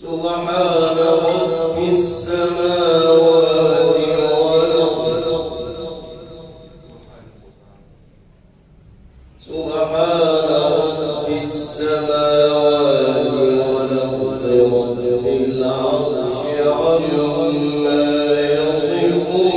سبحان رب السماوات والأرض سبحان رب السماوات والأرض رب العرش عما يصفون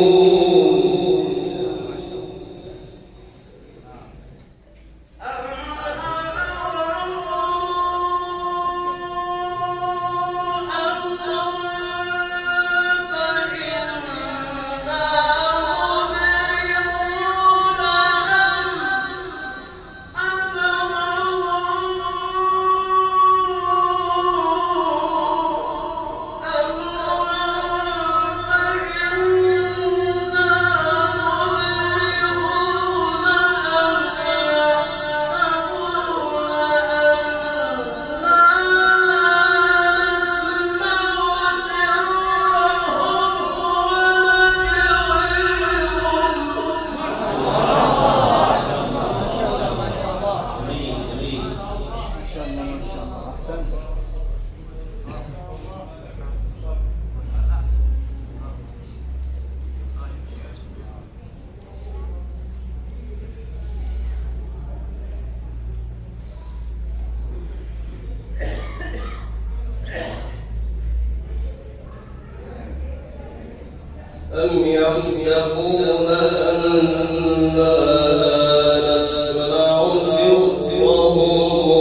أم يحسبون أننا لا نسمع سرهم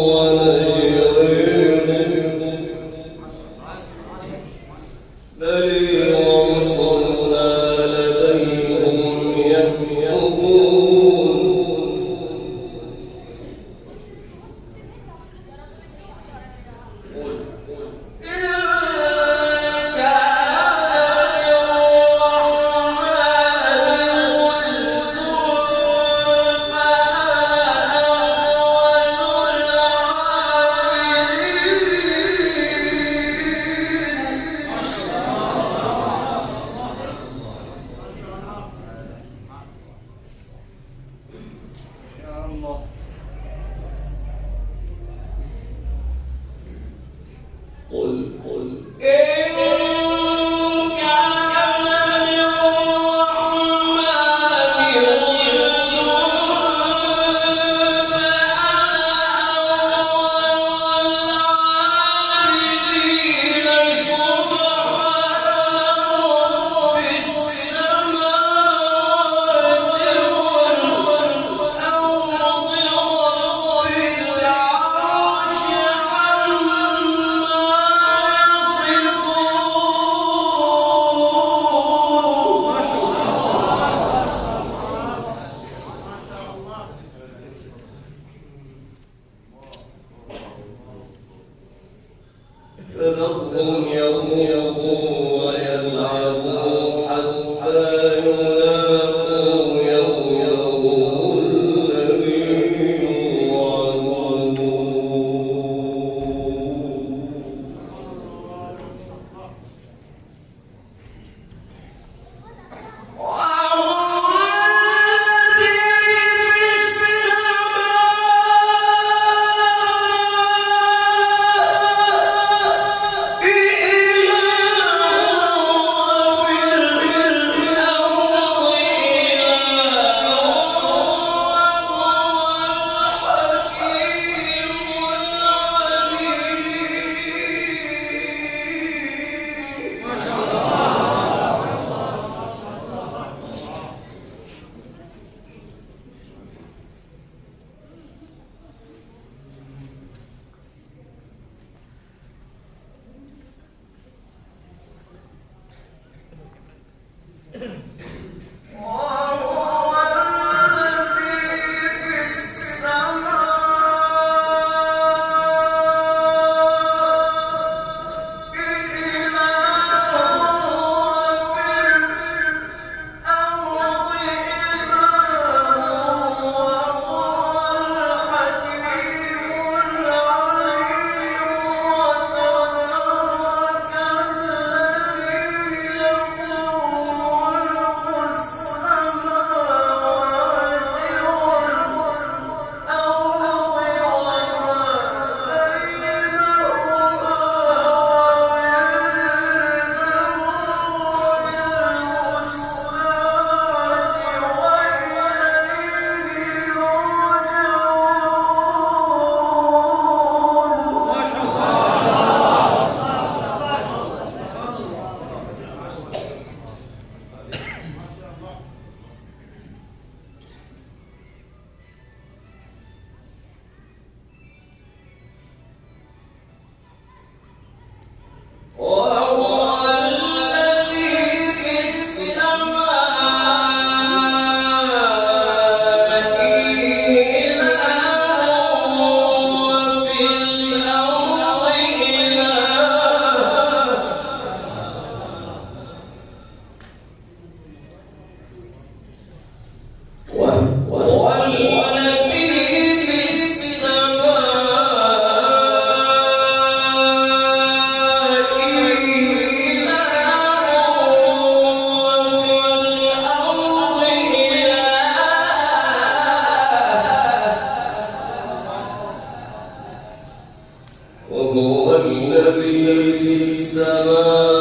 ونجويهم بل رسلنا لديهم يكتبون قل إن كان للرحمن ولد فأنا أول العابدين سبحان رب السماوات والأرض رب العرش فذرهم يخوضوا ويلعبوا حتى يلاقوا يومهم الذي يوعدون إله وهو الذي في السماء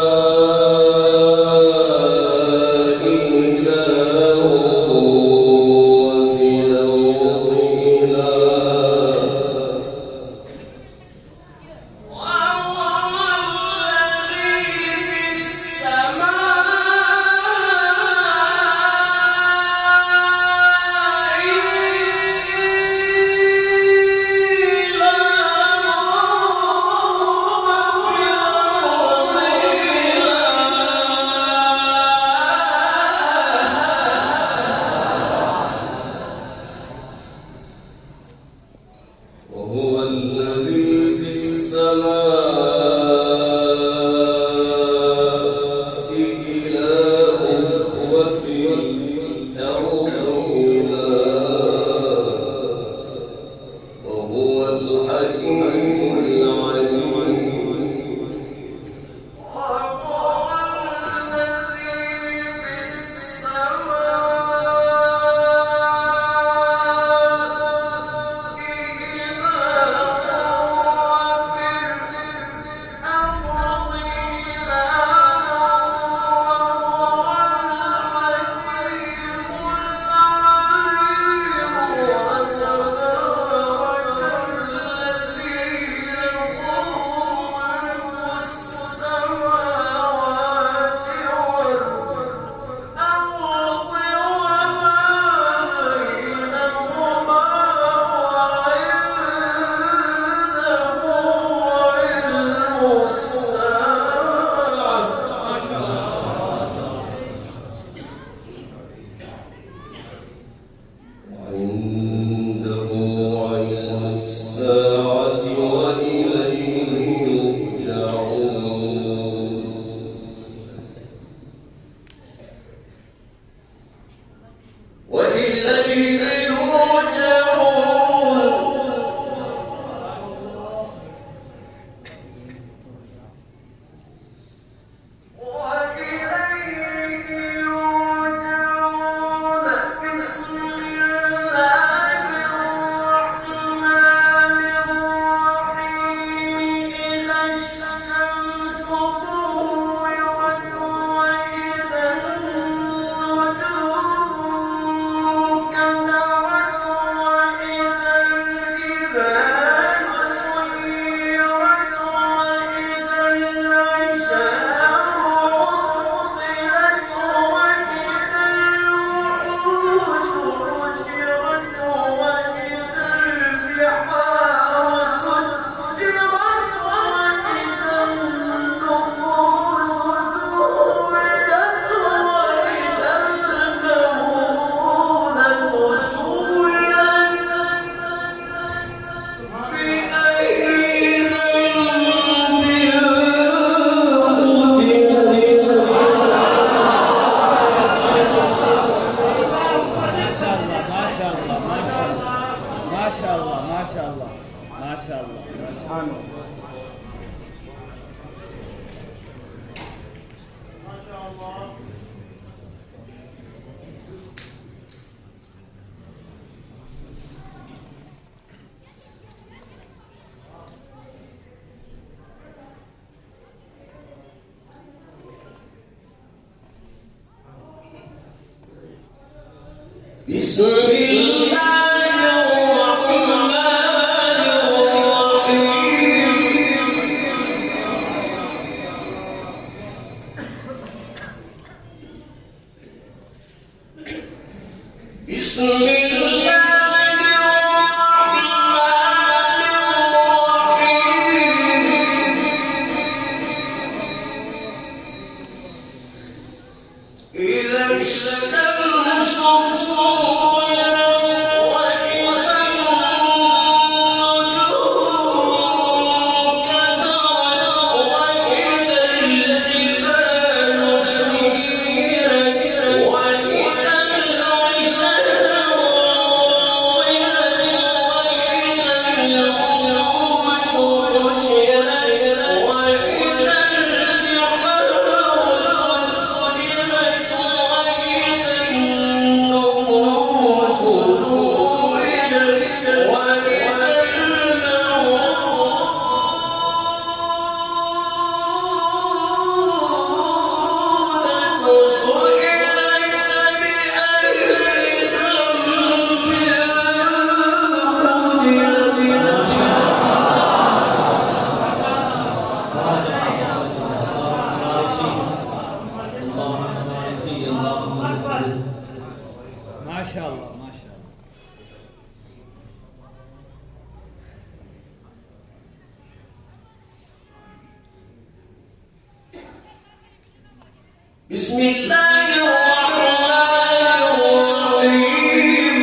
بسم الله الرحمن الرحيم بسم الله إذا الشمس بسم الله الرحمن الرحيم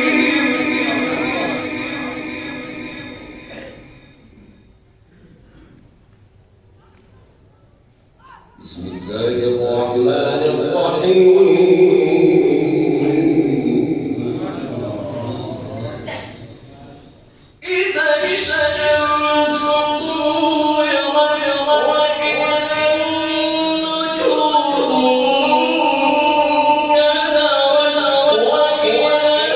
بسم الله الرحمن الرحيم إذا الشمس كورت وإذا النجوم كدرت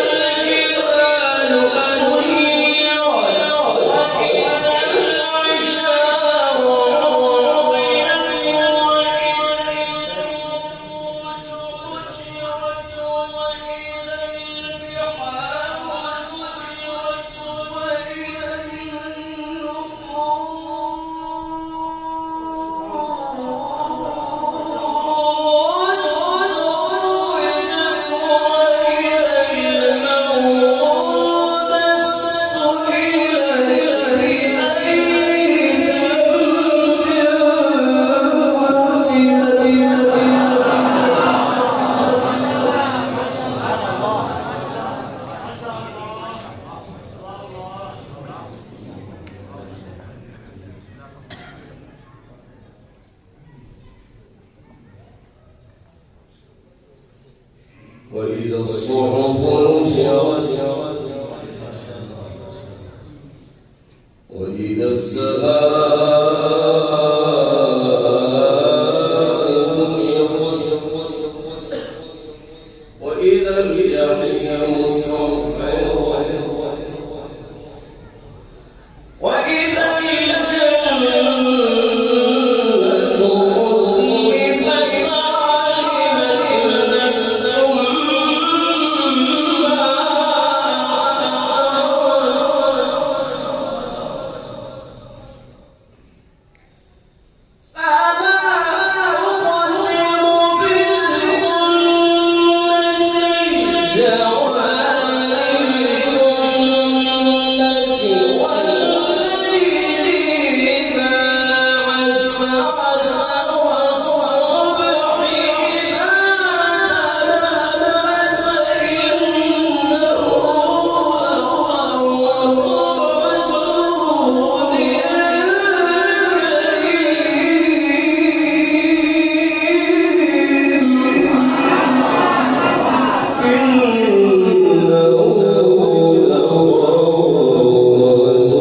وإذا الجبال سيرت وإذا العشار عطلت وإذا الوجوه سجرت وإذا البحار سجرت وإذا النفوس زوجت وإذا الموءودة سئلت بأي وإذا الصحف نشرت وإذا السماء كشطت وإذا الجحيم سعرت وإذا الجنة أزلفت علمت نفس فلا أقسم بالخنس الجوار الكنس والليل إذا عسعس والصبح إذا تنفس إنه لقرص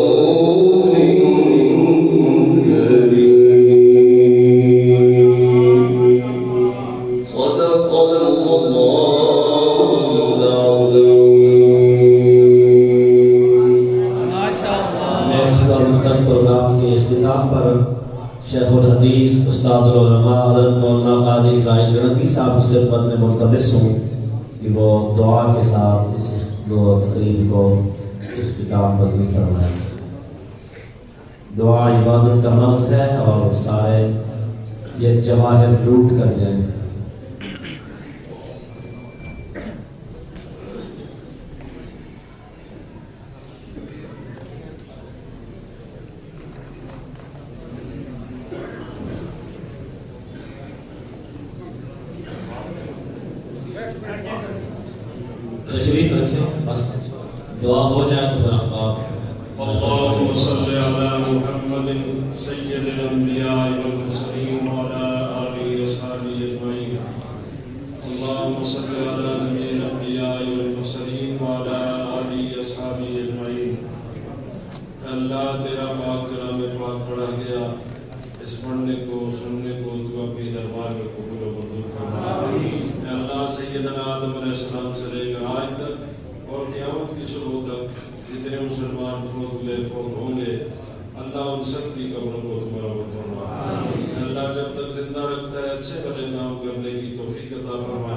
صدق الله العظيم नेस्का मुत्तक प्रोग्राम के इख्तिताम पर शेखुल हदीस उस्ताद उलमा हज़रत मौलाना काजी इस्राइल गणवी साहब की खिदमत में मुल्तमिस हूँ कि वो दुआ के साथ इस दो तकरीर को इख्तिताम पसंद फरमाएं। दुआ इबादत का मर्ज़ है और सारे ये जवाहिर लूट कर जाएंगे। तशरीफ रखें, बस दुआ हो जाए तो फिर अखबार। اللهم صل على محمد سيد الأنبياء والمرسلين وعلى آله وصحبه أجمعين. اللهم صل على جميع الأنبياء والمرسلين وعلى آله وصحبه أجمعين. अल्लाह तेरा पाक कलाम पाक पढ़ा गया, इस पढ़ने को सुनने को तू अपने दरबार में कबूल और मंजूर फरमा। अल्लाह सैयदना आदम अलैहिस्सलाम से लेकर आज तक और क़यामत की सुबह तक जितने मुसलमान फौत हुए फौत होंगे, अल्लाह उन सब की कब्रों को तुम्हारा मत फरमा। अल्लाह जब तक जिंदा रखता है अच्छे भले काम करने की तौफीक अता फरमा।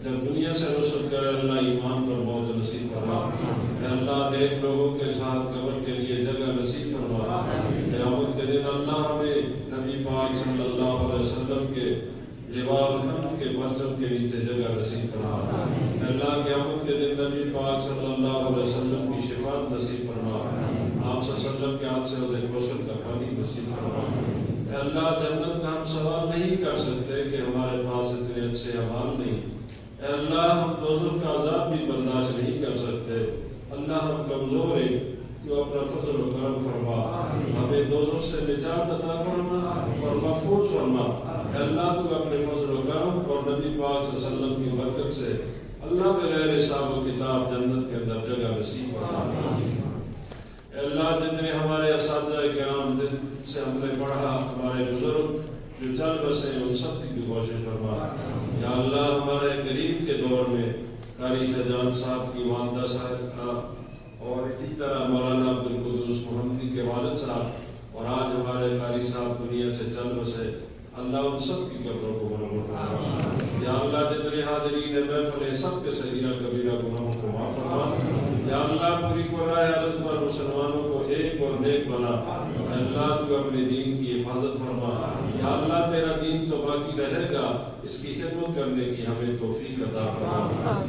जब दुनिया से रुखसत करे अल्लाह ईमान पर मौत नसीब फरमा। अल्लाह नेक लोगों के साथ कब्र के लिए जगह नसीब फरमा। क़यामत के दिन अल्लाह हमें नबी पाक सल्लल्लाहु अलैहि वसल्लम के लिवाल हम्द के परचम के नीचे जगह नसीब फरमा। अल्लाह क़यामत के दिन नबी पाक सल्लल्लाहु अलैहि वसल्लम की शिफात नसीब फरमा। आप सल्लल्लाहु के हाथ से हौज़ कौसर का पानी नसीब फरमा। اے اللہ جنت کا ہم سوال نہیں کر سکتے کہ ہمارے پاس اتنے اچھے اعمال نہیں. اے اللہ ہم دوزخ کا عذاب بھی برداشت نہیں کر سکتے. اللہ ہم کمزور ہیں، تو اپنا فضل و کرم فرما، ہمیں دوزخ سے نجات عطا فرما اور محفوظ فرما. اے اللہ تو اپنے فضل و کرم اور نبی پاک صلی اللہ علیہ وسلم کی برکت سے اللہ بغیر حساب و کتاب جنت کے اندر جگہ نصیب فرما. اے اللہ جتنے ہمارے اساتذہ کرام جن سے ہم نے پڑھا، ہمارے بزرگ جو چل بسے ان سب کی تو کوشش فرما. یا اللہ ہمارے قریب کے دور میں قاری شاہجہان صاحب کی والدہ صاحب کا اور اسی طرح مولانا عبدالقدوس محمدی کے والد صاحب اور آج ہمارے قاری صاحب دنیا سے چل بسے، اللہ ان سب کی قبروں کو منور فرما. یا اللہ جتنے حاضرین محفل ہیں سب کے صغیرہ کبیرہ گناہوں کو معاف فرما. یا اللہ پوری قرآن عرض پر مسلمانوں کو ایک اور نیک بنا. اے اللہ تو اپنے دین کی حفاظت فرما. یا اللہ تیرا دین تو باقی رہے گا، اس کی خدمت کرنے کی ہمیں توفیق عطا فرما.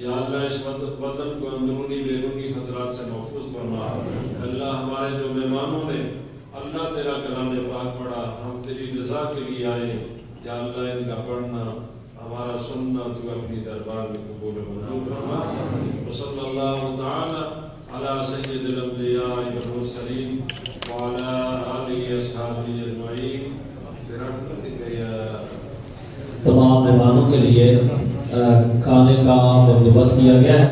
یا اللہ اس وطن کو اندرونی بیرونی خطرات سے محفوظ فرما. اللہ ہمارے جو مہمانوں نے اللہ تیرا کلام پاک پڑھا، ہم تیری رضا کے لیے آئے، یا اللہ ان کا پڑھنا ہمارا سننا تو اپنی دربار میں قبول و منظور فرما. وصلی اللہ تعالی علی سید الانبیاء والمرسلین وعلی آلہ اصحابہ اجمعین برحمتک یا تمام مہمانوں کے لیے کھانے کا بندوبست کیا گیا ہے.